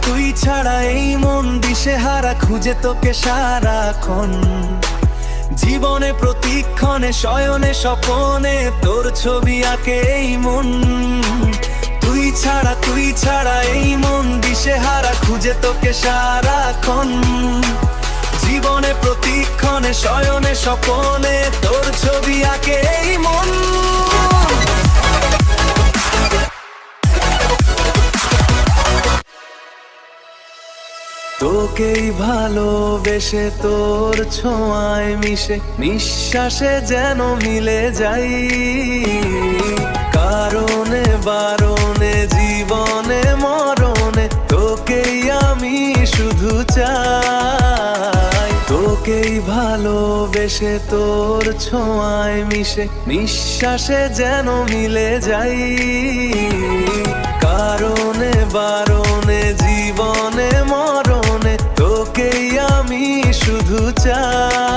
তুই ছাড়া এই মন দিশেহারা, খুঁজে তোকে সারাক্ষণ। জীবনে প্রতিক্ষণে শয়নে স্বপনে তোর ছবি আঁকে এই মন। তুই ছাড়া এই মন দিশেহারা, খুঁজে তোকে সারাক্ষণ। জীবনে প্রতিক্ষণে শয়নে স্বপনে তোর ছবি আঁকে এই মন। তোকেই ভালোবেসে তোর ছোঁয়ায় মিশে নিঃশ্বাসে যেন মিলে যাই। কারণে বারণে জীবনে মরণে তোকেই আমি শুধু চাই। তোকেই ভালোবেসে তোর ছোঁয়ায় মিশে নিঃশ্বাসে যেন মিলে যাই। কারণে বারণে জীবনে মরণে তোকেই আমি শুধু চাই।